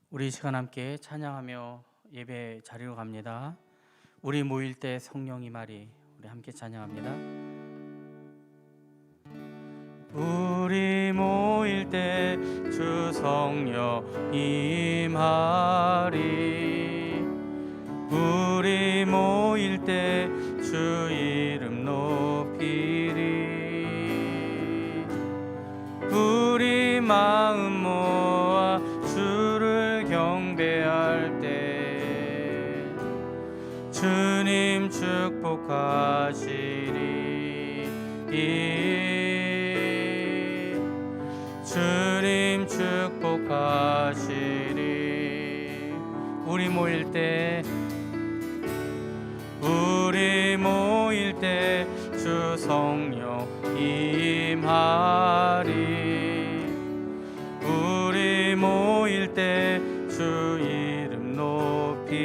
우리 이 시간 함께 찬양하며 예배 자리로 갑니다. 우리 모일 때 성령 임하리. 우리 함께 찬양합니다. 우리 모일 때 주 성령 임하리. 우리 모일 때 주 이름 높이리. 우리 마음 모아 주를 경배할 때 주님 축복하시리. 주님 축복하시리. 우리 모일 때 주 성령 임하리. 우리 모일 때 주 이름 높이리.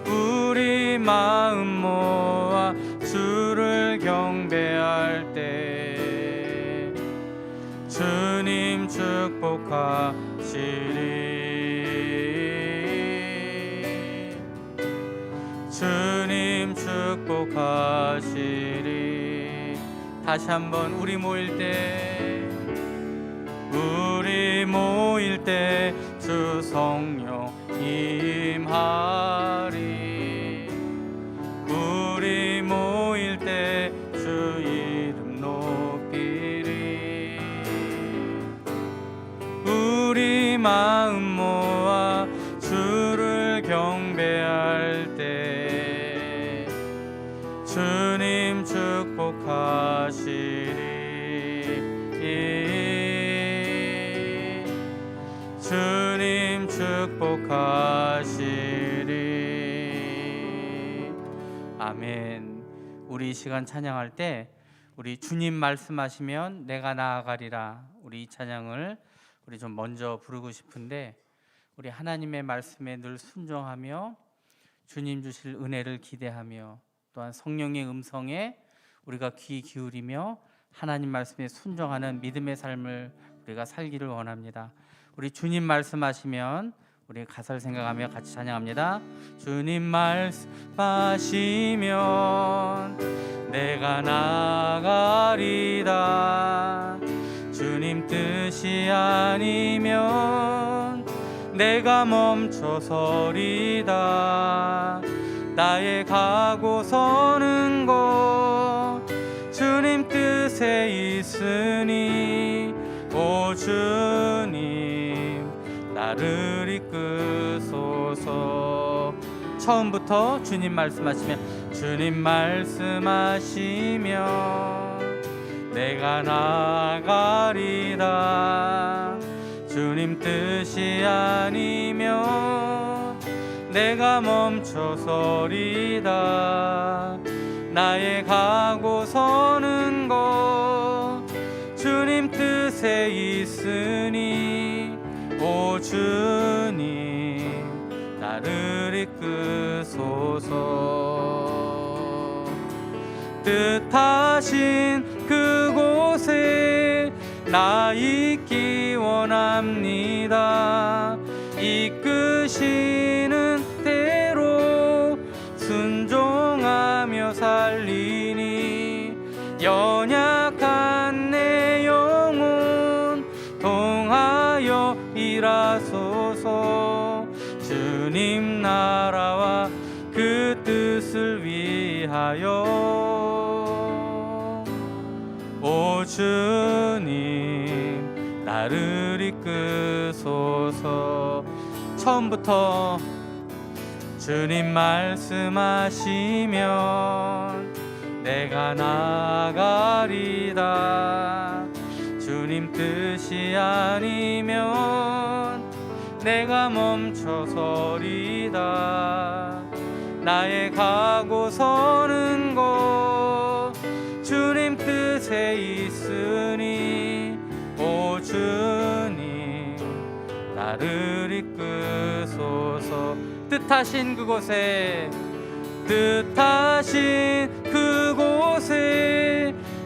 우리 마음 모아 주를 경배할 때 주님 축복하시리. 주님 축복하시리. 다시 한번 우리 모일 때 주 성령 임하리. 우리 모일 때 주 이름 높이리. 우리 마음 모아 주를 경배할 때 주님 축복하시리. 주님 축복하시리. 아멘. 우리 이 시간 찬양할 때 우리 주님 말씀하시면 내가 나아가리라. 우리 이 찬양을 우리 좀 먼저 부르고 싶은데, 우리 하나님의 말씀에 늘 순종하며 주님 주실 은혜를 기대하며 또한 성령의 음성에 우리가 귀 기울이며 하나님 말씀에 순종하는 믿음의 삶을 우리가 살기를 원합니다. 우리 주님 말씀하시면 우리 가사를 생각하며 같이 찬양합니다. 주님 말씀하시면 내가 나가리다. 주님 뜻이 아니면 내가 멈춰서리다. 나의 가고 서는 곳 주님 뜻에 있으니 오 주님 나를 이끄소서. 처음부터 주님 말씀하시면 주님 말씀하시면 내가 나가리다. 주님 뜻이 아니면 내가 멈춰서리다. 나의 가고 서는 곳 주님 뜻에 있으니 오 주님 나를 이끄소서. 뜻하신 그곳에 나 있기 원합니다. 이끄시는 대로 순종하며 살리니 연약한 내 영혼 통하여 일하소서. 주님 나라와 그 뜻을 위하여 오 주님 나를 이끄소서. 처음부터 주님 말씀하시면 내가 나가리다. 주님 뜻이 아니면 내가 멈춰서리다. 나의 가고 서는 곳 주님 뜻에 있으니 오 주님 나를 이끄소서. 뜻하신 그곳에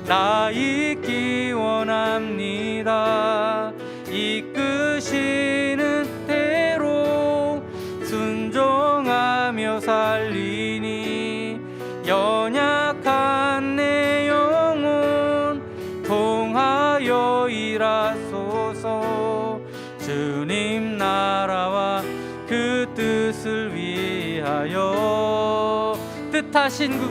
나 있기 원합니다. 이끄시는 대로 순종하며 살리니 연약한 내 영혼 통하여 일하소서. 주님 나라와 그 뜻을 위하여 뜻하신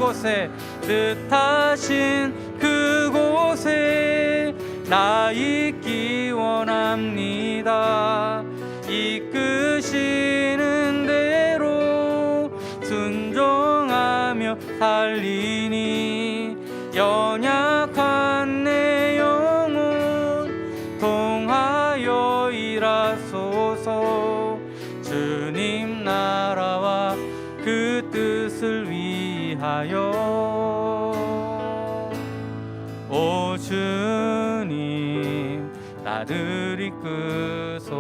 그곳에 나 있기 원합니다. 이끄시는 대로 순종하며 살리니 연약한 내 영혼 통하여 일하소서. 주님 나라와 그 뜻을 위하여. 오 주님 나를 이끄소서.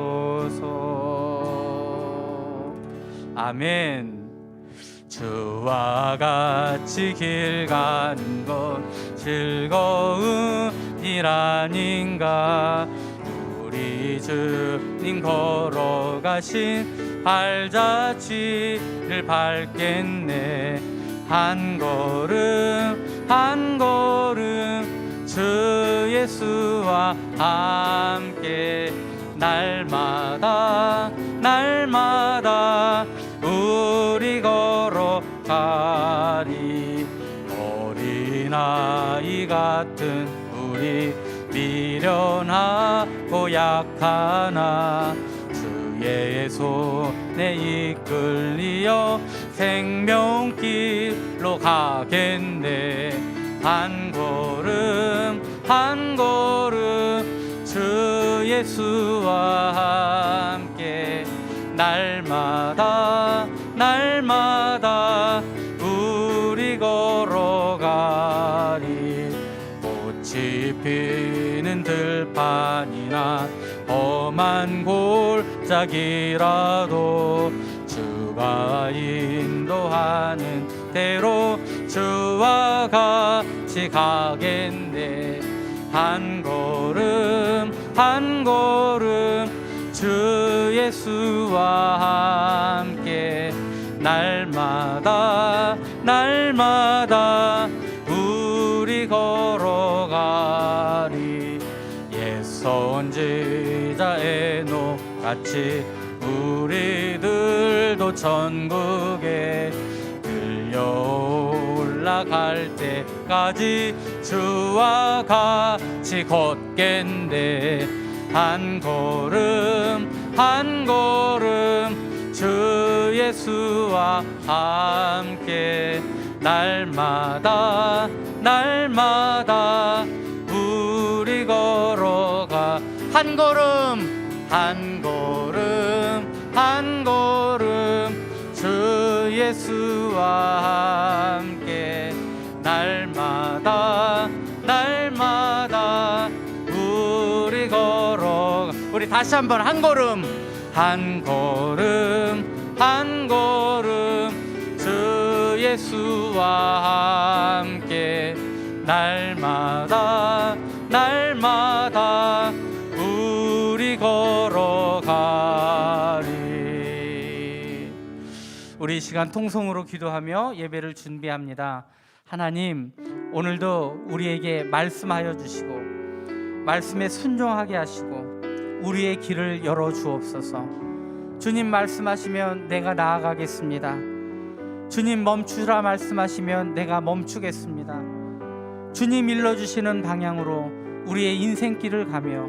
아멘. 주와 같이 길 가는 것 즐거운 일 아닌가. 우리 주님 걸어가신 발자취를 밟겠네. 한 걸음 한 걸음 주 예수와 함께 날마다 우리 걸어가리. 어린아이 같은 우리 미련하고 약하나 주의 손에 이끌리어 생명길로 가겠네. 한 걸음 주 예수와 함께 날마다 우리 걸어가리. 꽃이 피는 들판이나 험한 골짜기라도 주가 인도하는 대로 주와 같이 가겠네. 한 걸음 주 예수와 함께 날마다 우리 걸어가리. 옛 선지자 에녹같이 우리들도 천국에 올라갈 때까지 주와 같이 걷겠네. 한 걸음 주 예수와 함께 날마다 우리 걸어가. 한 걸음 주 예수와 함께 날마다 우리 걸어가. 우리 다시 한번 한 걸음 주 예수와 함께 날마다 우리 걸어가리. 우리 이 시간 통성으로 기도하며 예배를 준비합니다. 하나님, 오늘도 우리에게 말씀하여 주시고 말씀에 순종하게 하시고 우리의 길을 열어 주옵소서. 주님 말씀하시면 내가 나아가겠습니다. 주님 멈추라 말씀하시면 내가 멈추겠습니다. 주님 일러주시는 방향으로 우리의 인생길을 가며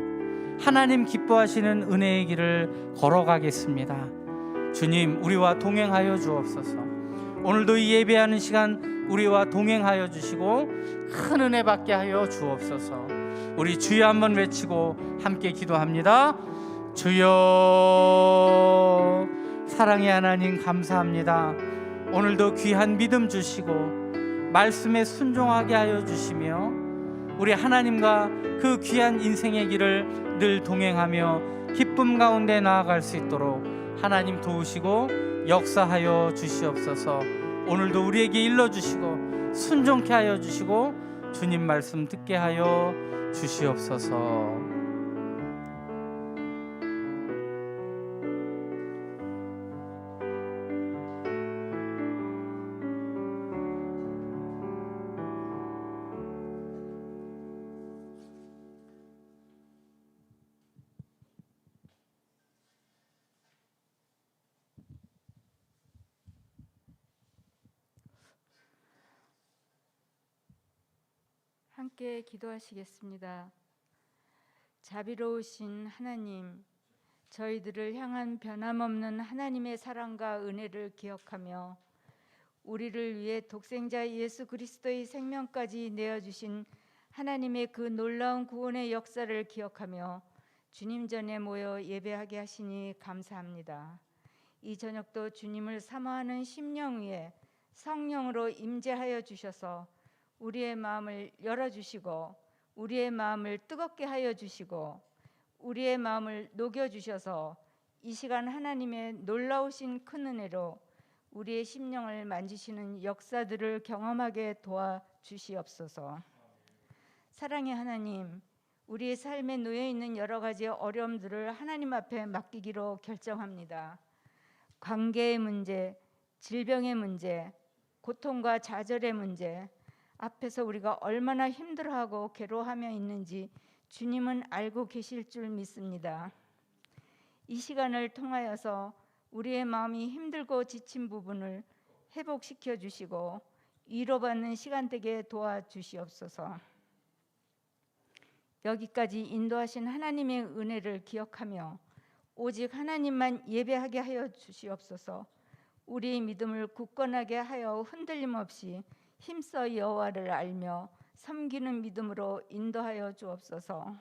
하나님 기뻐하시는 은혜의 길을 걸어가겠습니다. 주님, 우리와 동행하여 주옵소서. 오늘도 이 예배하는 시간 우리와 동행하여 주시고 큰 은혜 받게 하여 주옵소서. 우리 주여 한번 외치고 함께 기도합니다. 주여, 사랑의 하나님 감사합니다. 오늘도 귀한 믿음 주시고 말씀에 순종하게 하여 주시며 우리 하나님과 그 귀한 인생의 길을 늘 동행하며 기쁨 가운데 나아갈 수 있도록 하나님 도우시고 역사하여 주시옵소서. 오늘도 우리에게 일러주시고 순종케 하여 주시고 주님 말씀 듣게 하여 주시옵소서. 함께 기도하시겠습니다. 자비로우신 하나님, 저희들을 향한 변함없는 하나님의 사랑과 은혜를 기억하며 우리를 위해 독생자 예수 그리스도의 생명까지 내어주신 하나님의 그 놀라운 구원의 역사를 기억하며 주님 전에 모여 예배하게 하시니 감사합니다. 이 저녁도 주님을 사모하는 심령 위에 성령으로 임재하여 주셔서 우리의 마음을 열어주시고 우리의 마음을 뜨겁게 하여 주시고 우리의 마음을 녹여주셔서 이 시간 하나님의 놀라우신 큰 은혜로 우리의 심령을 만지시는 역사들을 경험하게 도와주시옵소서. 사랑의 하나님, 우리의 삶에 놓여있는 여러 가지 어려움들을 하나님 앞에 맡기기로 결정합니다. 관계의 문제, 질병의 문제, 고통과 좌절의 문제 앞에서 우리가 얼마나 힘들어하고 괴로워하며 있는지 주님은 알고 계실 줄 믿습니다. 이 시간을 통하여서 우리의 마음이 힘들고 지친 부분을 회복시켜 주시고 위로받는 시간 되게 도와주시옵소서. 여기까지 인도하신 하나님의 은혜를 기억하며 오직 하나님만 예배하게 하여 주시옵소서. 우리의 믿음을 굳건하게 하여 흔들림 없이 힘써 여호와를 알며 섬기는 믿음으로 인도하여 주옵소서.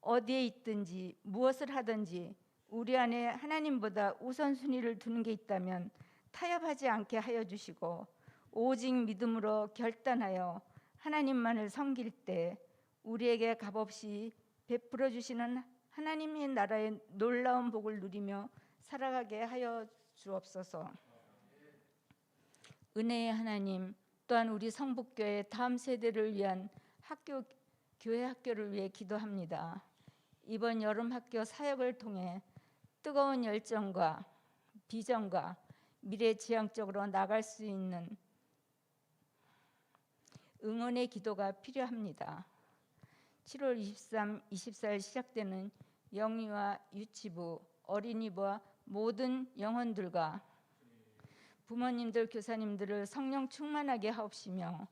어디에 있든지 무엇을 하든지 우리 안에 하나님보다 우선순위를 두는 게 있다면 타협하지 않게 하여 주시고 오직 믿음으로 결단하여 하나님만을 섬길 때 우리에게 값없이 베풀어 주시는 하나님의 나라의 놀라운 복을 누리며 살아가게 하여 주옵소서. 은혜의 하나님, 또한 우리 성북교회 다음 세대를 위한 교회 학교를 위해 기도합니다. 이번 여름 학교 사역을 통해 뜨거운 열정과 비전과 미래지향적으로 나갈 수 있는 응원의 기도가 필요합니다. 7월 23, 24일 시작되는 영유아 유치부, 어린이부와 모든 영혼들과 부모님들, 교사님들을 성령 충만하게 하옵시며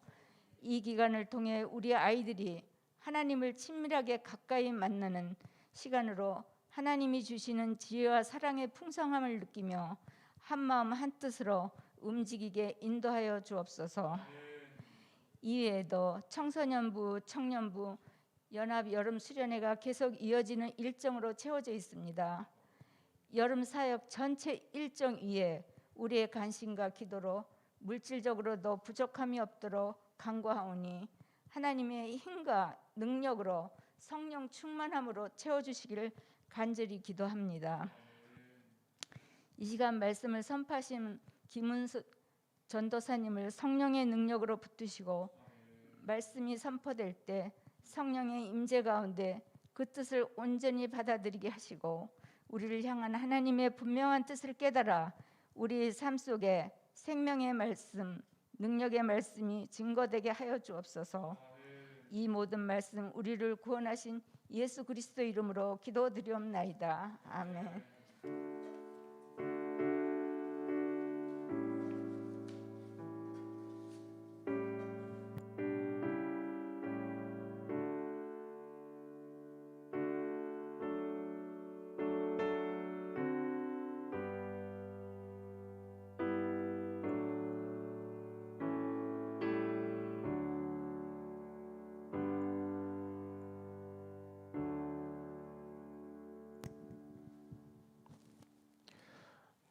이 기간을 통해 우리 아이들이 하나님을 친밀하게 가까이 만나는 시간으로 하나님이 주시는 지혜와 사랑의 풍성함을 느끼며 한마음 한뜻으로 움직이게 인도하여 주옵소서. 이외에도 청소년부, 청년부, 연합 여름 수련회가 계속 이어지는 일정으로 채워져 있습니다. 여름 사역 전체 일정 위에 우리의 관심과 기도로 물질적으로도 부족함이 없도록 간구하오니 하나님의 힘과 능력으로 성령 충만함으로 채워주시기를 간절히 기도합니다. 이 시간 말씀을 선포하신 김은수 전도사님을 성령의 능력으로 붙드시고 말씀이 선포될 때 성령의 임재 가운데 그 뜻을 온전히 받아들이게 하시고 우리를 향한 하나님의 분명한 뜻을 깨달아 우리 삶 속에 생명의 말씀, 능력의 말씀이 증거되게 하여 주옵소서. 이 모든 말씀 우리를 구원하신 예수 그리스도 이름으로 기도드리옵나이다. 아멘.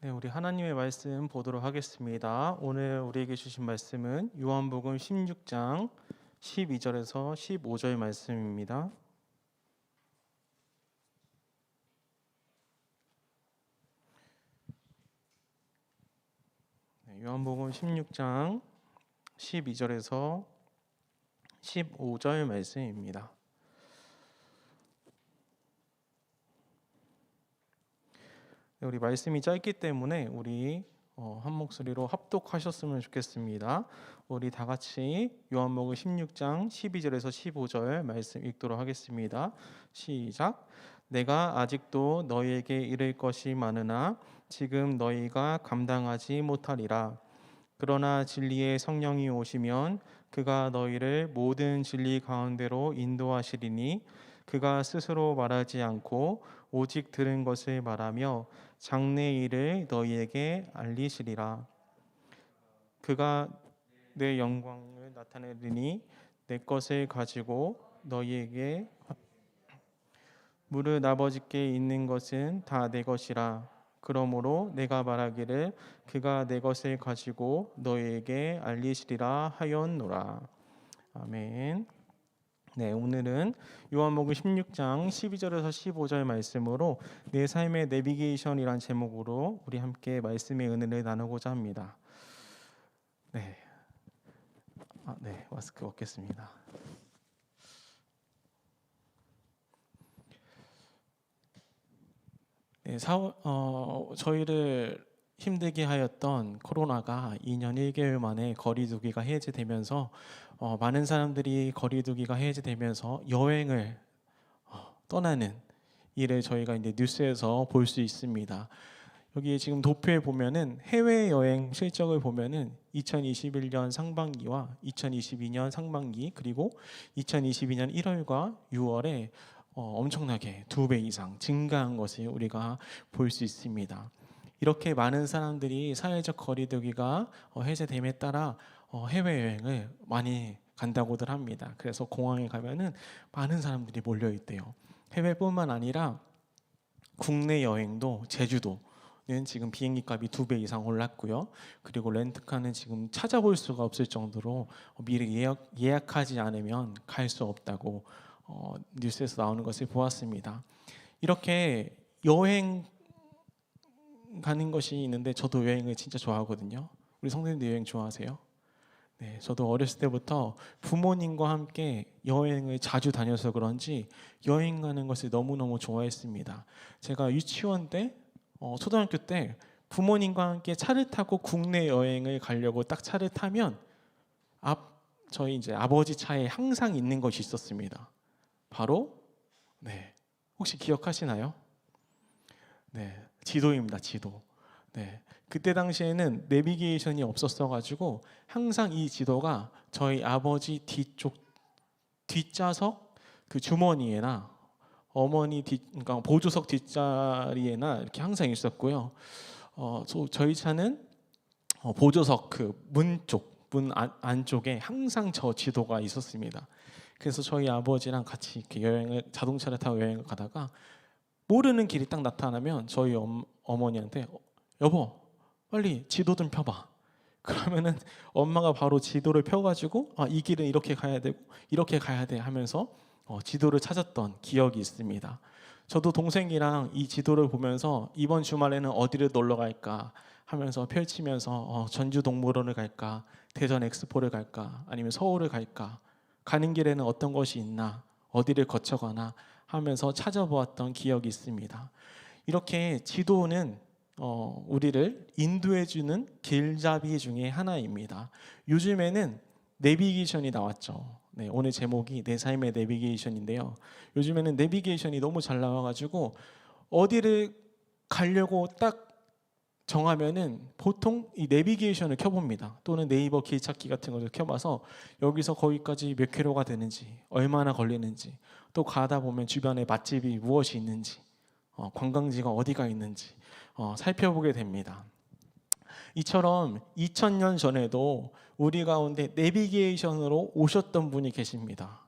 네, 우리 하나님의 말씀 보도록 하겠습니다. 오늘 우리에게 주신 말씀은 요한복음 16장 12절에서 15절 말씀입니다. 요한복음 16장 12절에서 15절 말씀입니다. 우리 말씀이 짧기 때문에 우리 한 목소리로 합독하셨으면 좋겠습니다. 우리 다 같이 요한복음 16장 12절에서 15절 말씀 읽도록 하겠습니다. 시작. 내가 아직도 너희에게 이를 것이 많으나 지금 너희가 감당하지 못하리라. 그러나 진리의 성령이 오시면 그가 너희를 모든 진리 가운데로 인도하시리니 그가 스스로 말하지 않고 오직 들은 것을 말하며 장래 일을 너희에게 알리시리라. 그가 내 영광을 나타내리니 내 것을 가지고 너희에게 무릇 아버지께 있는 것은 다 내 것이라. 그러므로 내가 말하기를 그가 내 것을 가지고 너희에게 알리시리라 하였노라. 아멘. 네, 오늘은 요한복음 16장 12절에서 15절 말씀으로 내 삶의 내비게이션이란 제목으로 우리 함께 말씀의 은혜를 나누고자 합니다. 네, 마스크 벗겠습니다. 네, 저희를 힘들게 하였던 코로나가 2년 1개월 만에 거리두기가 해제되면서 많은 사람들이 거리두기가 해제되면서 여행을 떠나는 일을 저희가 이제 뉴스에서 볼 수 있습니다. 여기 지금 도표에 보면은 해외 여행 실적을 보면은 2021년 상반기와 2022년 상반기 그리고 2022년 1월과 6월에 엄청나게 2배 이상 증가한 것을 우리가 볼 수 있습니다. 이렇게 많은 사람들이 사회적 거리두기가 해제됨에 따라 해외여행을 많이 간다고들 합니다. 그래서 공항에 가면은 많은 사람들이 몰려 있대요. 해외뿐만 아니라 국내 여행도 제주도는 지금 비행기 값이 2배 이상 올랐고요. 그리고 렌트카는 지금 찾아볼 수가 없을 정도로 미리 예약하지 않으면 갈 수 없다고 뉴스에서 나오는 것을 보았습니다. 이렇게 여행 가는 것이 있는데 저도 여행을 진짜 좋아하거든요. 우리 성도님들 여행 좋아하세요? 네, 저도 어렸을 때부터 부모님과 함께 여행을 자주 다녀서 그런지 여행 가는 것을 너무너무 좋아했습니다. 제가 유치원 때, 초등학교 때 부모님과 함께 차를 타고 국내 여행을 가려고 딱 차를 타면 저희 이제 아버지 차에 항상 있는 것이 있었습니다. 바로 혹시 기억하시나요? 네, 지도입니다. 지도. 네, 그때 당시에는 내비게이션이 없었어가지고 항상 이 지도가 저희 아버지 뒤쪽 뒷좌석 그 주머니에나 어머니 그러니까 보조석 뒷자리에나 이렇게 항상 있었고요. 저희 차는 보조석 그 문 안쪽에 항상 저 지도가 있었습니다. 그래서 저희 아버지랑 같이 이렇게 자동차를 타고 여행을 가다가 모르는 길이 딱 나타나면 저희 어머니한테 여보 빨리 지도 좀 펴봐. 그러면은 엄마가 바로 지도를 펴가지고 이 길은 이렇게 가야 되고 이렇게 가야 돼 하면서 지도를 찾았던 기억이 있습니다. 저도 동생이랑 이 지도를 보면서 이번 주말에는 어디를 놀러 갈까 하면서 펼치면서 전주동물원을 갈까 대전 엑스포를 갈까 아니면 서울을 갈까 가는 길에는 어떤 것이 있나 어디를 거쳐가나 하면서 찾아보았던 기억이 있습니다. 이렇게 지도는 우리를 인도해주는 길잡이 중에 하나입니다. 요즘에는 내비게이션이 나왔죠. 네, 오늘 제목이 내 삶의 내비게이션인데요. 요즘에는 내비게이션이 너무 잘 나와가지고 어디를 가려고 딱 정하면은 보통 이 내비게이션을 켜봅니다. 또는 네이버 길찾기 같은 것을 켜봐서 여기서 거기까지 몇 킬로가 되는지 얼마나 걸리는지 또 가다 보면 주변에 맛집이 무엇이 있는지 관광지가 어디가 있는지 살펴보게 됩니다. 이처럼 2000년 전에도 우리 가운데 내비게이션으로 오셨던 분이 계십니다.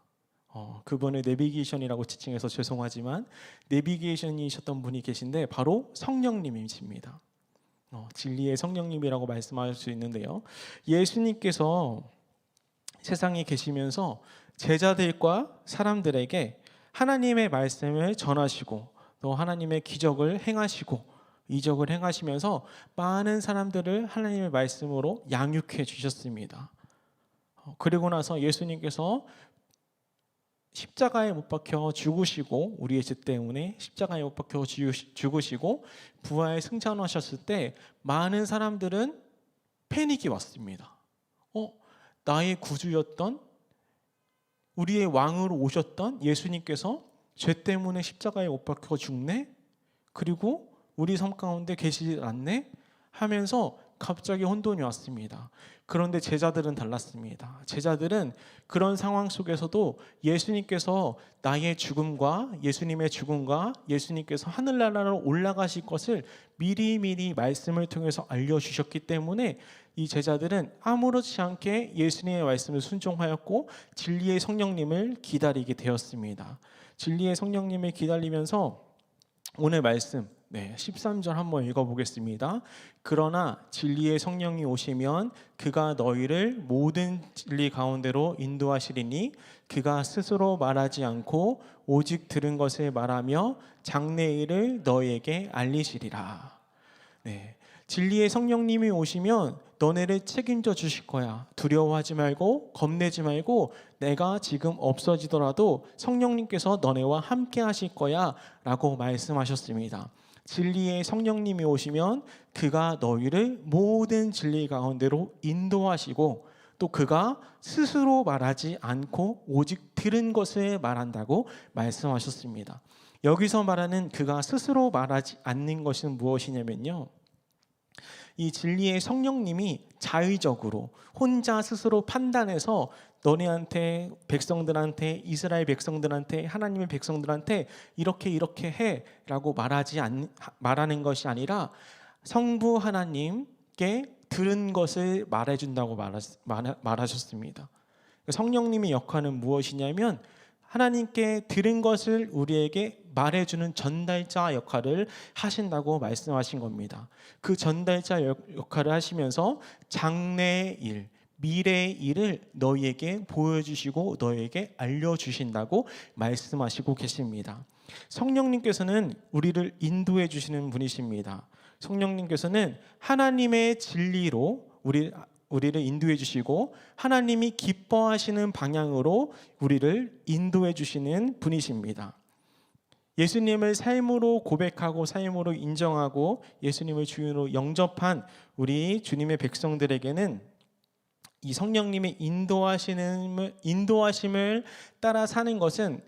그분을 내비게이션이라고 지칭해서 죄송하지만 내비게이션이셨던 분이 계신데 바로 성령님이십니다. 진리의 성령님이라고 말씀할 수 있는데요. 예수님께서 세상에 계시면서 제자들과 사람들에게 하나님의 말씀을 전하시고 또 하나님의 기적을 행하시고 이적을 행하시면서 많은 사람들을 하나님의 말씀으로 양육해 주셨습니다. 그리고 나서 예수님께서 십자가에 못 박혀 죽으시고 우리의 죄 때문에 십자가에 못 박혀 죽으시고 부활 승천하셨을 때 많은 사람들은 패닉이 왔습니다. 나의 구주였던 우리의 왕으로 오셨던 예수님께서 죄 때문에 십자가에 못 박혀 죽네? 그리고 우리 삶 가운데 계시지 않네? 하면서 갑자기 혼돈이 왔습니다. 그런데 제자들은 달랐습니다. 제자들은 그런 상황 속에서도 예수님께서 나의 죽음과 예수님의 죽음과 예수님께서 하늘나라로 올라가실 것을 미리미리 말씀을 통해서 알려주셨기 때문에 이 제자들은 아무렇지 않게 예수님의 말씀을 순종하였고 진리의 성령님을 기다리게 되었습니다. 진리의 성령님을 기다리면서 오늘 말씀 13절 한번 읽어보겠습니다. 그러나 진리의 성령이 오시면 그가 너희를 모든 진리 가운데로 인도하시리니 그가 스스로 말하지 않고 오직 들은 것을 말하며 장래 일을 너희에게 알리시리라. 진리의 성령님이 오시면 너네를 책임져 주실 거야. 두려워하지 말고 겁내지 말고 내가 지금 없어지더라도 성령님께서 너네와 함께 하실 거야 라고 말씀하셨습니다. 진리의 성령님이 오시면 그가 너희를 모든 진리 가운데로 인도하시고 또 그가 스스로 말하지 않고 오직 들은 것을 말한다고 말씀하셨습니다. 여기서 말하는 그가 스스로 말하지 않는 것은 무엇이냐면요, 이 진리의 성령님이 자의적으로 혼자 스스로 판단해서 너네한테, 백성들한테, 이스라엘 백성들한테, 하나님의 백성들한테 이렇게 해라고 말하는 것이 아니라 성부 하나님께 들은 것을 말해준다고 말하셨습니다. 성령님의 역할은 무엇이냐면 하나님께 들은 것을 우리에게 말해주는 전달자 역할을 하신다고 말씀하신 겁니다. 그 전달자 역할을 하시면서 장래의 일, 미래의 일을 너희에게 보여주시고 너희에게 알려주신다고 말씀하시고 계십니다. 성령님께서는 우리를 인도해 주시는 분이십니다. 성령님께서는 하나님의 진리로 우리를 인도해 주시고 하나님이 기뻐하시는 방향으로 우리를 인도해 주시는 분이십니다. 예수님을 삶으로 고백하고 삶으로 인정하고 예수님을 주인으로 영접한 우리 주님의 백성들에게는 이 성령님의 인도하심을 따라 사는 것은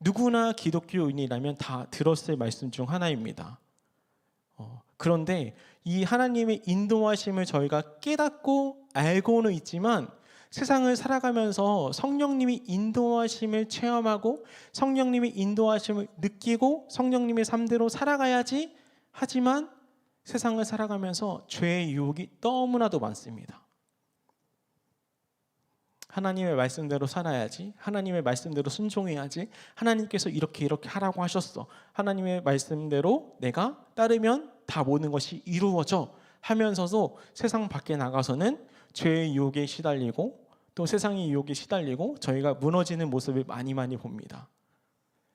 누구나 기독교인이라면 다 들었을 말씀 중 하나입니다. 그런데 이 하나님의 인도하심을 저희가 깨닫고 알고는 있지만 세상을 살아가면서 성령님이 인도하심을 체험하고 성령님의 인도하심을 느끼고 성령님의 삶대로 살아가야지 하지만 세상을 살아가면서 죄의 유혹이 너무나도 많습니다. 하나님의 말씀대로 살아야지, 하나님의 말씀대로 순종해야지, 하나님께서 이렇게 하라고 하셨어, 하나님의 말씀대로 내가 따르면 다 모든 것이 이루어져 하면서도 세상 밖에 나가서는 죄의 유혹에 시달리고 또 세상의 유혹에 시달리고 저희가 무너지는 모습을 많이 봅니다.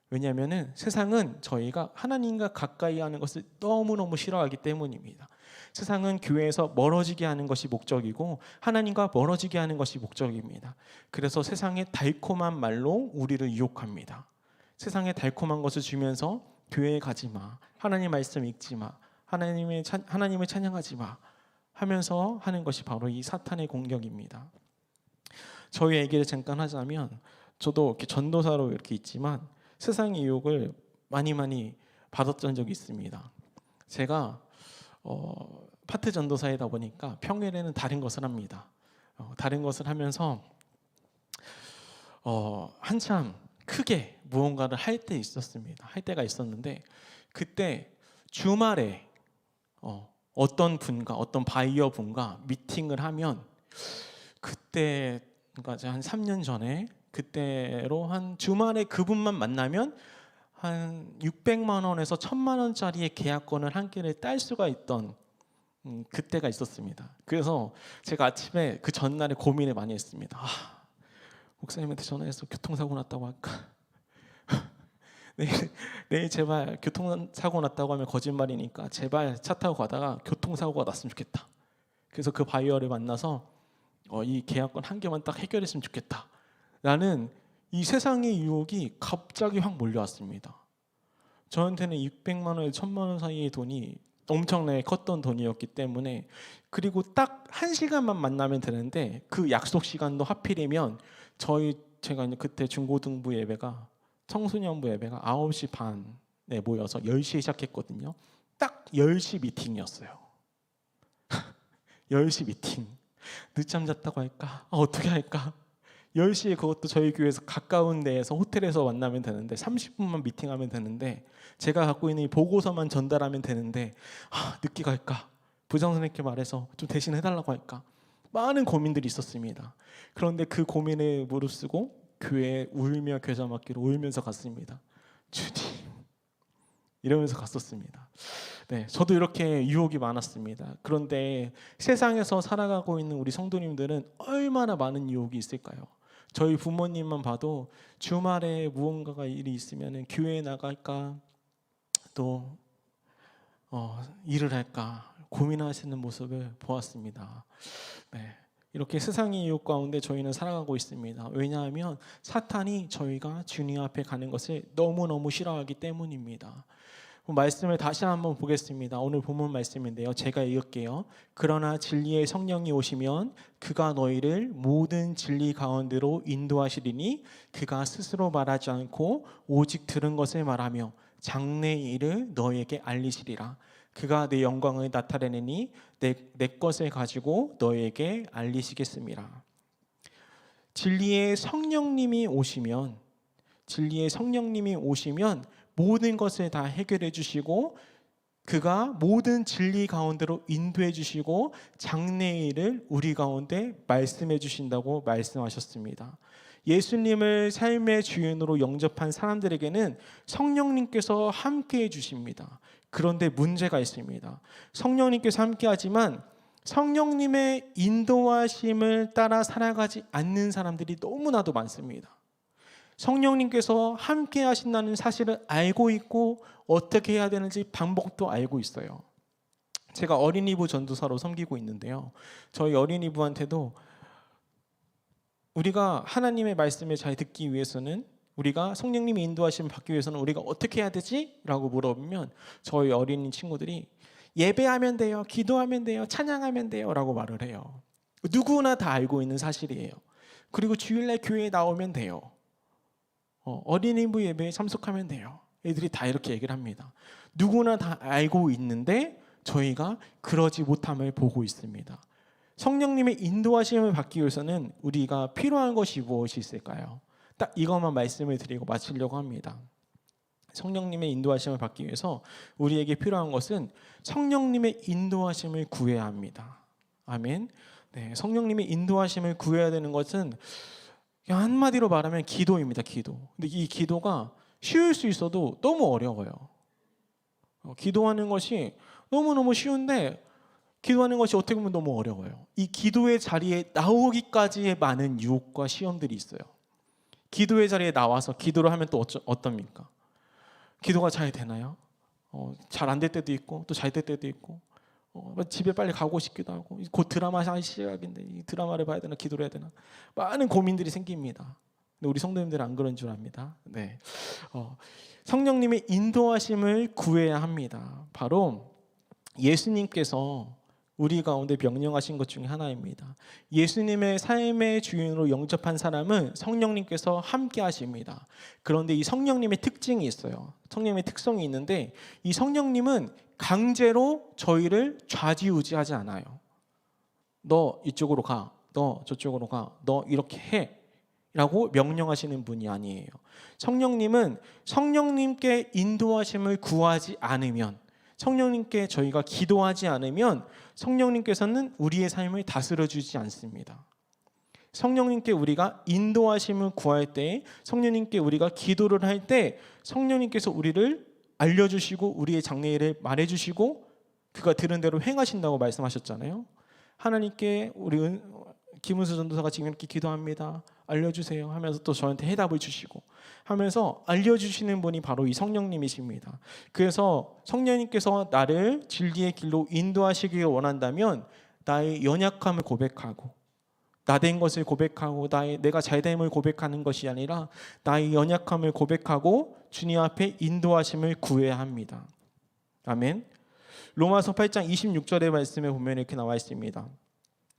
왜냐하면 세상은 저희가 하나님과 가까이 하는 것을 너무너무 싫어하기 때문입니다. 세상은 교회에서 멀어지게 하는 것이 목적이고 하나님과 멀어지게 하는 것이 목적입니다. 그래서 세상의 달콤한 말로 우리를 유혹합니다. 세상의 달콤한 것을 주면서 교회에 가지 마, 하나님 말씀 읽지 마, 하나님을 찬양하지 마 하면서 하는 것이 바로 이 사탄의 공격입니다. 저희 얘기를 잠깐 하자면 저도 이렇게 전도사로 이렇게 있지만 세상의 유혹을 많이 받았던 적이 있습니다. 제가 파트 전도사이다 보니까 평일에는 다른 것을 합니다. 다른 것을 하면서 한참 크게 무언가를 할 때가 있었는데 그때 주말에 어떤 분과 어떤 바이어 분과 미팅을 하면 그때 그러니까 한 3년 전에 그때로 한 주말에 그분만 만나면 한 600만 원에서 1000만 원짜리의 계약권을 한 개를 딸 수가 있던 그때가 있었습니다. 그래서 제가 아침에 그 전날에 고민을 많이 했습니다. 목사님한테 전화해서 교통사고 났다고 할까? 내일 제발 교통사고 났다고 하면 거짓말이니까 제발 차 타고 가다가 교통사고가 났으면 좋겠다. 그래서 그 바이어를 만나서 이 계약권 한 개만 딱 해결했으면 좋겠다 라는 이 세상의 유혹이 갑자기 확 몰려왔습니다. 저한테는 600만 원에 1000만 원 사이의 돈이 엄청나게 컸던 돈이었기 때문에 그리고 딱 1시간만 만나면 되는데 그 약속 시간도 하필이면 제가 이제 그때 중고등부 예배가 청소년부 예배가 9시 반에 모여서 10시에 시작했거든요. 딱 10시 미팅이었어요. 10시 미팅. 늦잠 잤다고 할까? 어떻게 할까? 10시에 그것도 저희 교회에서 가까운 데에서 호텔에서 만나면 되는데 30분만 미팅하면 되는데 제가 갖고 있는 이 보고서만 전달하면 되는데 늦게 갈까? 부장선생님께 말해서 좀 대신 해달라고 할까? 많은 고민들이 있었습니다. 그런데 그 고민에 무릅쓰고 교회에 울며 겨자 먹기로 울면서 갔습니다. 주님 이러면서 갔었습니다. 네, 저도 이렇게 유혹이 많았습니다. 그런데 세상에서 살아가고 있는 우리 성도님들은 얼마나 많은 유혹이 있을까요? 저희 부모님만 봐도 주말에 무언가가 일이 있으면 교회에 나갈까 또 일을 할까 고민하시는 모습을 보았습니다. 네, 이렇게 세상의 유혹 가운데 저희는 살아가고 있습니다. 왜냐하면 사탄이 저희가 주님 앞에 가는 것을 너무너무 싫어하기 때문입니다. 말씀을 다시 한번 보겠습니다. 오늘 본문 말씀인데요. 제가 읽을게요. 그러나 진리의 성령이 오시면 그가 너희를 모든 진리 가운데로 인도하시리니 그가 스스로 말하지 않고 오직 들은 것을 말하며 장래의 일을 너희에게 알리시리라. 그가 내 영광을 나타내니 내 것을 가지고 너희에게 알리시겠습니다. 진리의 성령님이 오시면 모든 것을 다 해결해 주시고 그가 모든 진리 가운데로 인도해 주시고 장래의 일을 우리 가운데 말씀해 주신다고 말씀하셨습니다. 예수님을 삶의 주인으로 영접한 사람들에게는 성령님께서 함께해 주십니다. 그런데 문제가 있습니다. 성령님께서 함께하지만 성령님의 인도하심을 따라 살아가지 않는 사람들이 너무나도 많습니다. 성령님께서 함께 하신다는 사실을 알고 있고 어떻게 해야 되는지 방법도 알고 있어요. 제가 어린이부 전도사로 섬기고 있는데요. 저희 어린이부한테도 우리가 하나님의 말씀을 잘 듣기 위해서는 우리가 성령님의 인도하심을 받기 위해서는 우리가 어떻게 해야 되지? 라고 물어보면 저희 어린이 친구들이 예배하면 돼요, 기도하면 돼요, 찬양하면 돼요 라고 말을 해요. 누구나 다 알고 있는 사실이에요. 그리고 주일날 교회에 나오면 돼요. 어린이부 예배에 참석하면 돼요. 애들이 다 이렇게 얘기를 합니다. 누구나 다 알고 있는데 저희가 그러지 못함을 보고 있습니다. 성령님의 인도하심을 받기 위해서는 우리가 필요한 것이 무엇이 있을까요? 딱 이것만 말씀을 드리고 마치려고 합니다. 성령님의 인도하심을 받기 위해서 우리에게 필요한 것은 성령님의 인도하심을 구해야 합니다. 아멘. 네, 성령님의 인도하심을 구해야 되는 것은 한마디로 말하면 기도입니다. 기도. 근데 이 기도가 쉬울 수 있어도 너무 어려워요. 기도하는 것이 너무너무 쉬운데 기도하는 것이 어떻게 보면 너무 어려워요. 이 기도의 자리에 나오기까지의 많은 유혹과 시험들이 있어요. 기도의 자리에 나와서 기도를 하면 또 어떻습니까? 기도가 잘 되나요? 잘 안 될 때도 있고 또 잘 될 때도 있고 집에 빨리 가고 싶기도 하고 곧 드라마 시작인데 이 드라마를 봐야 되나 기도를 해야 되나 많은 고민들이 생깁니다. 근데 우리 성도님들은 안 그런 줄 압니다. 네, 성령님의 인도하심을 구해야 합니다. 바로 예수님께서 우리 가운데 명령하신 것 중에 하나입니다. 예수님의 삶의 주인으로 영접한 사람은 성령님께서 함께 하십니다. 그런데 이 성령님의 특징이 있어요. 성령님의 특성이 있는데 이 성령님은 강제로 저희를 좌지우지하지 않아요. 너 이쪽으로 가, 너 저쪽으로 가, 너 이렇게 해 라고 명령하시는 분이 아니에요. 성령님은 성령님께 인도하심을 구하지 않으면, 성령님께 저희가 기도하지 않으면 성령님께서는 우리의 삶을 다스려주지 않습니다. 성령님께 우리가 인도하심을 구할 때, 성령님께 우리가 기도를 할 때 성령님께서 우리를 알려주시고 우리의 장래일을 말해주시고 그가 들은 대로 행하신다고 말씀하셨잖아요. 하나님께 우리 김은수 전도사가 지금 이렇게 기도합니다, 알려주세요 하면서 또 저한테 해답을 주시고 하면서 알려주시는 분이 바로 이 성령님이십니다. 그래서 성령님께서 나를 진리의 길로 인도하시길 원한다면 나의 연약함을 고백하고 나된 것을 고백하고 내가 잘됨을 고백하는 것이 아니라 나의 연약함을 고백하고 주님 앞에 인도하심을 구해야 합니다. 아멘. 로마서 8장 26절의 말씀에 보면 이렇게 나와 있습니다.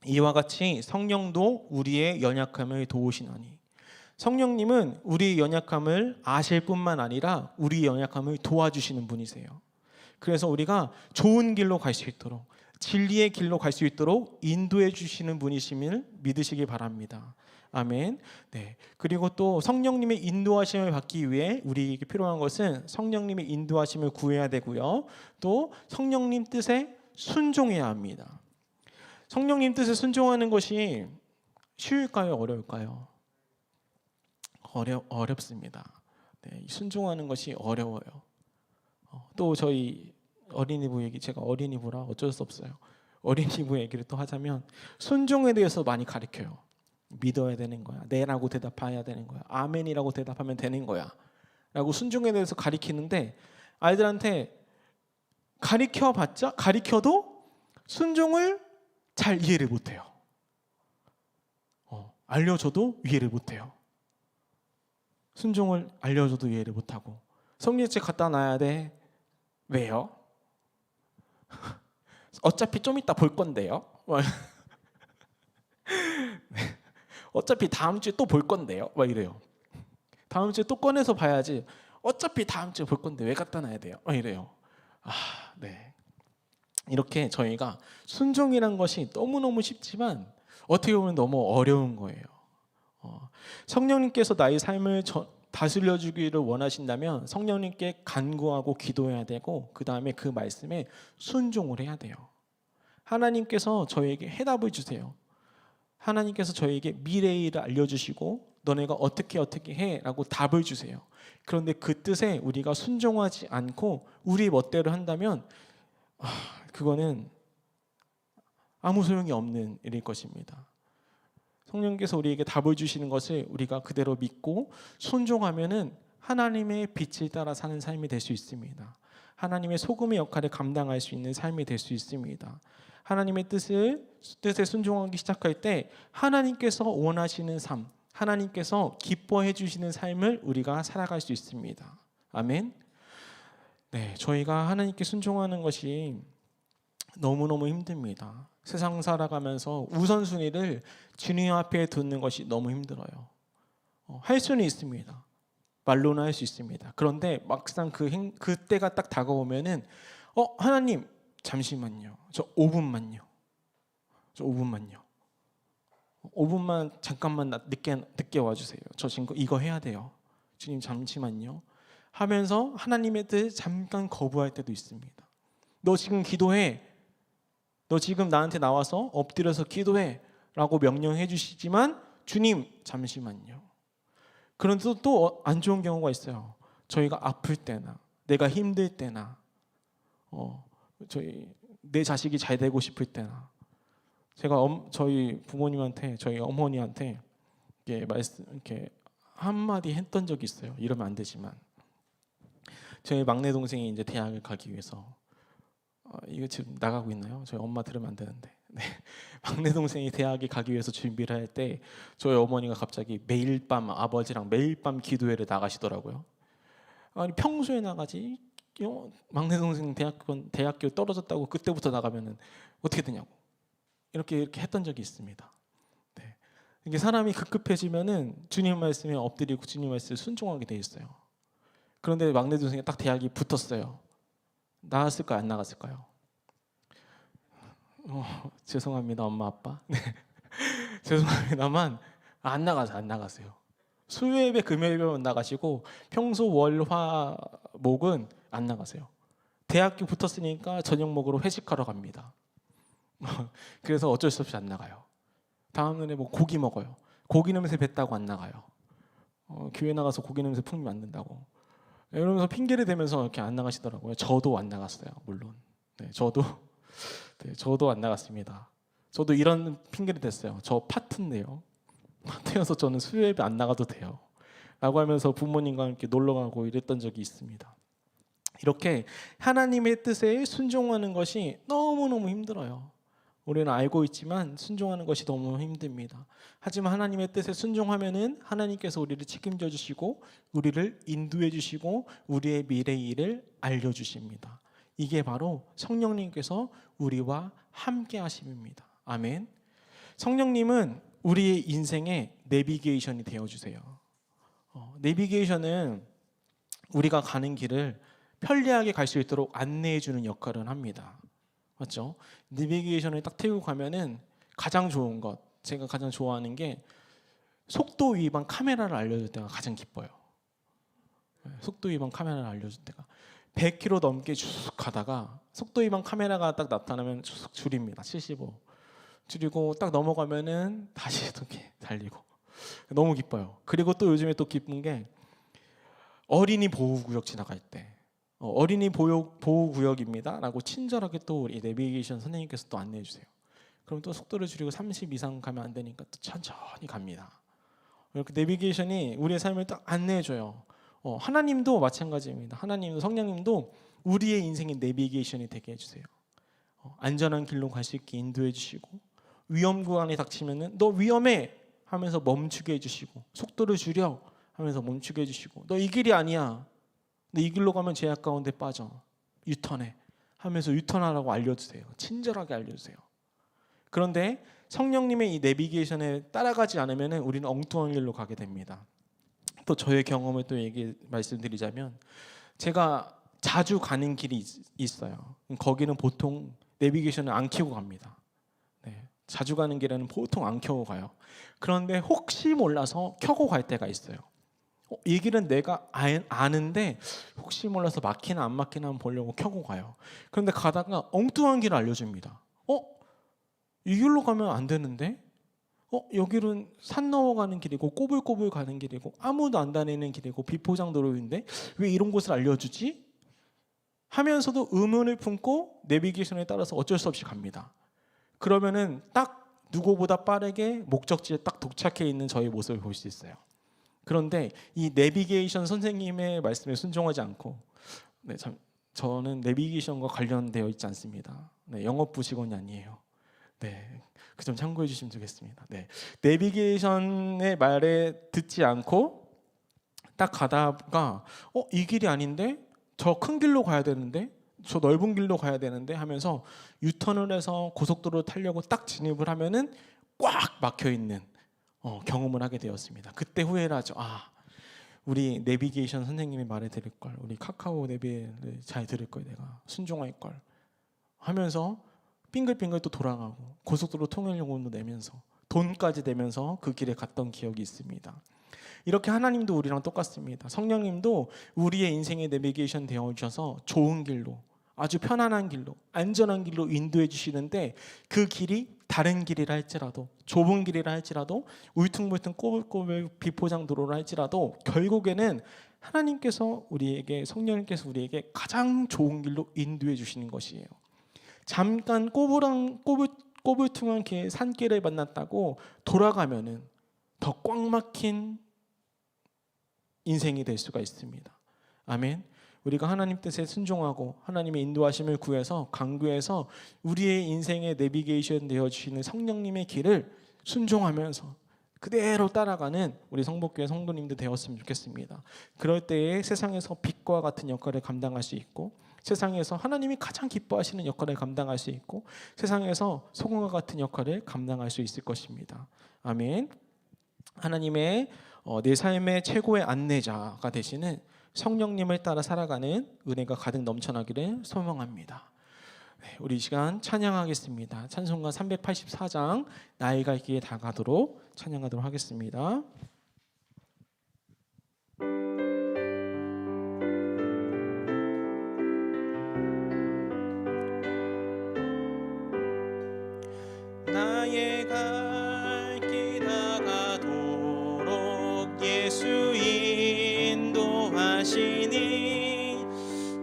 이와 같이 성령도 우리의 연약함을 도우시나니. 성령님은 우리의 연약함을 아실 뿐만 아니라 우리의 연약함을 도와주시는 분이세요. 그래서 우리가 좋은 길로 갈 수 있도록 진리의 길로 갈 수 있도록 인도해 주시는 분이심을 믿으시기 바랍니다. 아멘. 네. 그리고 또 성령님의 인도하심을 받기 위해 우리에게 필요한 것은 성령님의 인도하심을 구해야 되고요. 또 성령님 뜻에 순종해야 합니다. 성령님 뜻에 순종하는 것이 쉬울까요? 어려울까요? 어렵습니다. 네, 순종하는 것이 어려워요. 또 저희 어린이부 얘기, 제가 어린이부라 어쩔 수 없어요. 어린이부 얘기를 또 하자면 순종에 대해서 많이 가르쳐요. 믿어야 되는 거야. 네라고 대답해야 되는 거야. 아멘이라고 대답하면 되는 거야. 라고 순종에 대해서 가르치는데 아이들한테 가르쳐도 순종을 잘 이해를 못해요. 알려줘도 이해를 못해요. 순종을 알려줘도 이해를 못하고 성경책 갖다 놔야 돼. 왜요? 어차피 좀 이따 볼 건데요. 어차피 다음 주에 또 볼 건데요. 막 이래요. 다음 주에 또 꺼내서 봐야지. 어차피 다음 주에 볼 건데 왜 갖다 놔야 돼요? 막 이래요. 네. 이렇게 저희가 순종이란 것이 너무너무 쉽지만 어떻게 보면 너무 어려운 거예요. 성령님께서 나의 삶을 다스려 주기를 원하신다면 성령님께 간구하고 기도해야 되고 그 다음에 그 말씀에 순종을 해야 돼요. 하나님께서 저에게 해답을 주세요. 하나님께서 저에게 미래의 일을 알려주시고 너네가 어떻게 해라고 답을 주세요. 그런데 그 뜻에 우리가 순종하지 않고 우리 멋대로 한다면 그거는 아무 소용이 없는 일일 것입니다. 성령께서 우리에게 답을 주시는 것을 우리가 그대로 믿고 순종하면은 하나님의 빛을 따라 사는 삶이 될 수 있습니다. 하나님의 소금의 역할을 감당할 수 있는 삶이 될 수 있습니다. 하나님의 뜻에 순종하기 시작할 때 하나님께서 원하시는 삶, 하나님께서 기뻐해 주시는 삶을 우리가 살아갈 수 있습니다. 아멘. 네, 저희가 하나님께 순종하는 것이 너무너무 힘듭니다. 세상 살아가면서 우선순위를 주님 앞에 두는 것이 너무 힘들어요. 할 수는 있습니다. 말로는 할 수 있습니다. 그런데 막상 그때가 딱 다가오면은 하나님 잠시만요. 저 5분만요. 5분만 잠깐만 늦게 와주세요. 저 지금 이거 해야 돼요. 주님 잠시만요. 하면서 하나님의 뜻 잠깐 거부할 때도 있습니다. 너 지금 기도해. 너 지금 나한테 나와서 엎드려서 기도해 라고 명령해 주시지만 주님 잠시만요. 그런데 또 안 좋은 경우가 있어요. 저희가 아플 때나 내가 힘들 때나 내 자식이 잘 되고 싶을 때나 제가 저희 부모님한테 저희 어머니한테 이렇게 한마디 했던 적이 있어요. 이러면 안 되지만 저희 막내 동생이 이제 대학을 가기 위해서 이거 지금 나가고 있나요? 저희 엄마 들으면 안 되는데. 네. 막내 동생이 대학에 가기 위해서 준비를 할 때 저희 어머니가 갑자기 매일 밤 아버지랑 매일 밤 기도회를 나가시더라고요. 아니 평소에 나가지 막내 동생 대학교 떨어졌다고 그때부터 나가면은 어떻게 되냐고 이렇게 했던 적이 있습니다. 네. 이게 사람이 급급해지면은 주님 말씀에 엎드리고 주님 말씀에 순종하게 돼 있어요. 그런데 막내 동생이 딱 대학이 붙었어요. 나갔을까요? 안 나갔을까요? 죄송합니다, 엄마 아빠. 네. 죄송합니다만 안 나가세요. 수요일에 금요일만 나가시고 평소 월화 목은 안 나가세요. 대학교 붙었으니까 저녁 먹으러 회식하러 갑니다. 그래서 어쩔 수 없이 안 나가요. 다음 날에 뭐 고기 먹어요. 고기 냄새 뱉다고 안 나가요. 교회 나가서 고기 냄새 풍기면 안 된다고. 이러면서 핑계를 대면서 이렇게 안 나가시더라고요. 저도 안 나갔어요, 물론. 네, 저도 안 나갔습니다. 저도 이런 핑계를 댔어요. 저 파트인데요. 파트여서 저는 수요일에 안 나가도 돼요. 라고 하면서 부모님과 함께 놀러 가고 이랬던 적이 있습니다. 이렇게 하나님의 뜻에 순종하는 것이 너무너무 힘들어요. 우리는 알고 있지만 순종하는 것이 너무 힘듭니다. 하지만 하나님의 뜻에 순종하면은 하나님께서 우리를 책임져 주시고 우리를 인도해 주시고 우리의 미래의 일을 알려 주십니다. 이게 바로 성령님께서 우리와 함께 하심입니다. 아멘. 성령님은 우리의 인생의 내비게이션이 되어 주세요. 내비게이션은 우리가 가는 길을 편리하게 갈 수 있도록 안내해 주는 역할을 합니다. 맞죠? 내비게이션을 딱 틀고 가면은 가장 좋은 것, 제가 가장 좋아하는 게 속도 위반 카메라를 알려줄 때가 가장 기뻐요. 속도 위반 카메라를 알려줄 때가 100km 넘게 쭉 가다가 속도 위반 카메라가 딱 나타나면 쭉 줄입니다. 75 줄이고 딱 넘어가면은 다시 이렇게 달리고 너무 기뻐요. 그리고 또 요즘에 또 기쁜 게 어린이 보호구역 지나갈 때 어린이 보호구역입니다 라고 친절하게 또 우리 내비게이션 선생님께서 또 안내해 주세요. 그럼 또 속도를 줄이고 30 이상 가면 안 되니까 또 천천히 갑니다. 이렇게 내비게이션이 우리의 삶을 딱 안내해 줘요. 하나님도 마찬가지입니다. 하나님도 성령님도 우리의 인생의 내비게이션이 되게 해주세요. 안전한 길로 갈 수 있게 인도해 주시고 위험 구간에 닥치면은 너 위험해 하면서 멈추게 해주시고 속도를 줄여 하면서 멈추게 해주시고 너 이 길이 아니야. 너 이 길로 가면 제약 가운데 빠져. 유턴해 하면서 유턴하라고 알려주세요. 친절하게 알려주세요. 그런데 성령님의 이 내비게이션에 따라가지 않으면 우리는 엉뚱한 길로 가게 됩니다. 또 저의 경험을 또 말씀드리자면 제가 자주 가는 길이 있어요. 거기는 보통 내비게이션을 안 켜고 갑니다. 네, 자주 가는 길에는 보통 안 켜고 가요. 그런데 혹시 몰라서 켜고 갈 때가 있어요. 이 길은 내가 아는데 혹시 몰라서 막히나 안 막히나 한번 보려고 켜고 가요. 그런데 가다가 엉뚱한 길을 알려줍니다. 이 길로 가면 안 되는데? 여기는 산 넘어가는 길이고 꼬불꼬불 가는 길이고 아무도 안 다니는 길이고 비포장도로인데 왜 이런 곳을 알려주지? 하면서도 의문을 품고 내비게이션에 따라서 어쩔 수 없이 갑니다. 그러면은 딱 누구보다 빠르게 목적지에 딱 도착해 있는 저의 모습을 볼 수 있어요. 그런데 이 내비게이션 선생님의 말씀에 순종하지 않고 저는 내비게이션과 관련되어 있지 않습니다. 영업부 직원이 아니에요. 그 점 참고해 주시면 좋겠습니다. 내비게이션의 말에 듣지 않고 딱 가다가 이 길이 아닌데 저 큰 길로 가야 되는데 저 넓은 길로 가야 되는데 하면서 유턴을 해서 고속도로를 타려고 딱 진입을 하면은 꽉 막혀 있는 경험을 하게 되었습니다. 그때 후회를 하죠. 우리 내비게이션 선생님의 말에 들을 걸, 우리 카카오 내비를 잘 들을 걸, 내가 순종할 걸 하면서 빙글빙글 또 돌아가고 고속도로 통행요금도 내면서 돈까지 내면서 그 길에 갔던 기억이 있습니다. 이렇게 하나님도 우리랑 똑같습니다. 성령님도 우리의 인생의 내비게이션 되어 주셔서 좋은 길로, 아주 편안한 길로, 안전한 길로 인도해 주시는데 그 길이 다른 길이라 할지라도, 좁은 길이라 할지라도, 울퉁불퉁 꼬불꼬불 비포장 도로라 할지라도 결국에는 하나님께서 우리에게, 성령님께서 우리에게 가장 좋은 길로 인도해 주시는 것이에요. 잠깐 꼬불퉁한 산길을 만났다고 돌아가면은 더 꽉 막힌 인생이 될 수가 있습니다. 아멘. 우리가 하나님 뜻에 순종하고 하나님의 인도하심을 구해서 강구해서 우리의 인생의 내비게이션 되어 주시는 성령님의 길을 순종하면서 그대로 따라가는 우리 성복교회 성도님들 되었으면 좋겠습니다. 그럴 때에 세상에서 빛과 같은 역할을 감당할 수 있고, 세상에서 하나님이 가장 기뻐하시는 역할을 감당할 수 있고, 세상에서 소금과 같은 역할을 감당할 수 있을 것입니다. 아멘. 하나님의 내 삶의 최고의 안내자가 되시는 성령님을 따라 살아가는 은혜가 가득 넘쳐나기를 소망합니다. 우리 이 시간 찬양하겠습니다. 찬송가 384장 나의 갈 길에 다가도록 찬양하도록 하겠습니다. 나의 갈 길 다가도록 예수 인도하시니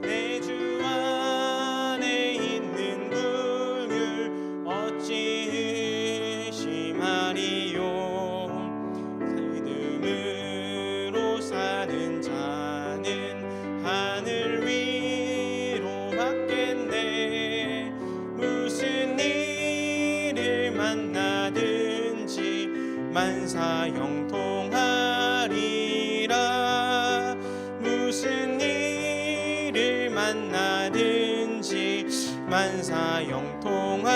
내 주 안에 있는 긍휼 어찌 의심하리요. 믿음으로 사는 자는 하늘 위로 받겠네. 무슨 일을 만나든지 만사 형통하리라. 무슨 일을 만나든지 만사 형통하리라.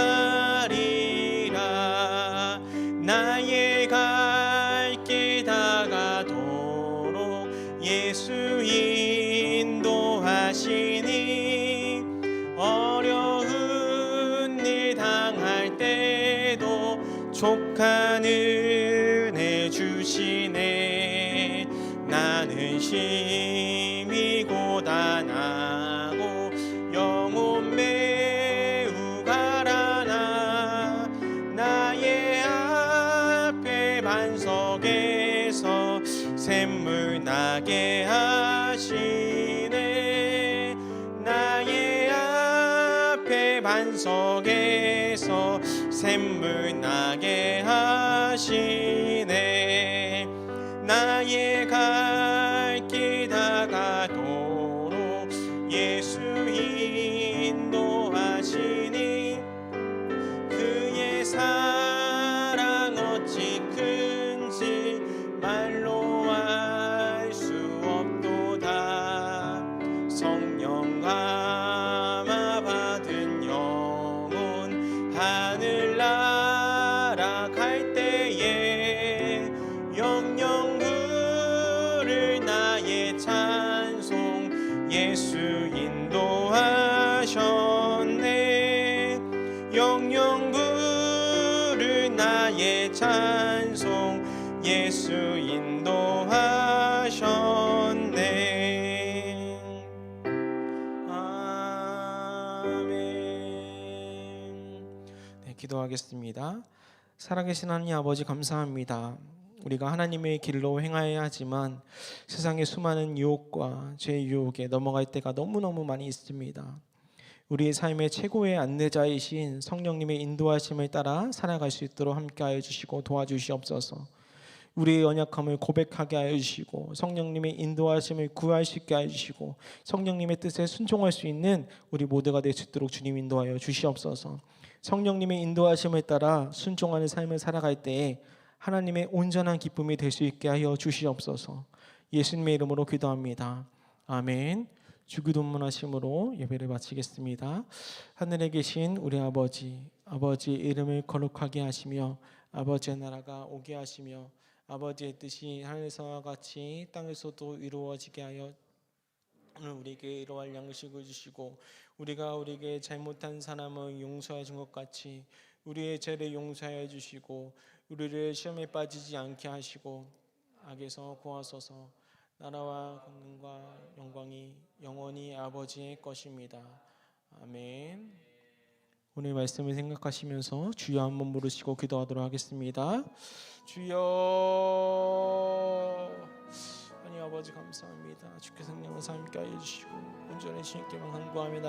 나의 갈 길 다가도록 예수 인도하시니 어려움 족한 은혜 주시네. 나는 심히 고단하고 영혼 매우 가라나 나의 앞에 반석에서 샘물 나게 하시네. 나의 앞에 반석에서 샘물 나게 하시네. 나의 갈 길 다가도록 예수 인도하시니 그의 사랑 어찌 큰지 말로 알 수 없도다. 성령 감화 받은 영혼 하늘나라 갈 때에 영영 부를 나의 찬송 예수 인도하셨네. 영영 부를 나의 찬송 예수 인도하셨네. 아멘. 네, 기도하겠습니다. 살아계신 하나님 아버지 감사합니다. 우리가 하나님의 길로 행하여야 하지만 세상의 수많은 유혹과 죄의 유혹에 넘어갈 때가 너무너무 많이 있습니다. 우리의 삶의 최고의 안내자이신 성령님의 인도하심을 따라 살아갈 수 있도록 함께하여 주시고 도와주시옵소서. 우리의 연약함을 고백하게 하여 주시고 성령님의 인도하심을 구할 수 있게 하여 주시고 성령님의 뜻에 순종할 수 있는 우리 모두가 될 수 있도록 주님 인도하여 주시옵소서. 성령님의 인도하심을 따라 순종하는 삶을 살아갈 때에 하나님의 온전한 기쁨이 될 수 있게 하여 주시옵소서. 예수님의 이름으로 기도합니다. 아멘. 주기도문하심으로 예배를 마치겠습니다. 하늘에 계신 우리 아버지, 아버지의 이름을 거룩하게 하시며 아버지의 나라가 오게 하시며 아버지의 뜻이 하늘에서와 같이 땅에서도 이루어지게 하여 오늘 우리에게 이러할 양식을 주시고 우리가 우리에게 잘못한 사람을 용서해 준 것 같이 우리의 죄를 용서해 주시고 우리를 시험에 빠지지 않게 하시고 악에서 구하소서. 나라와 권능과 영광이 영원히 아버지의 것입니다. 아멘. 오늘 말씀을 생각하시면서 주여 한번 부르시고 기도하도록 하겠습니다. 주여. 하나님 아버지 감사합니다. 주께 성령을 함께 하여 주시고 온전히 주님께만 간구하며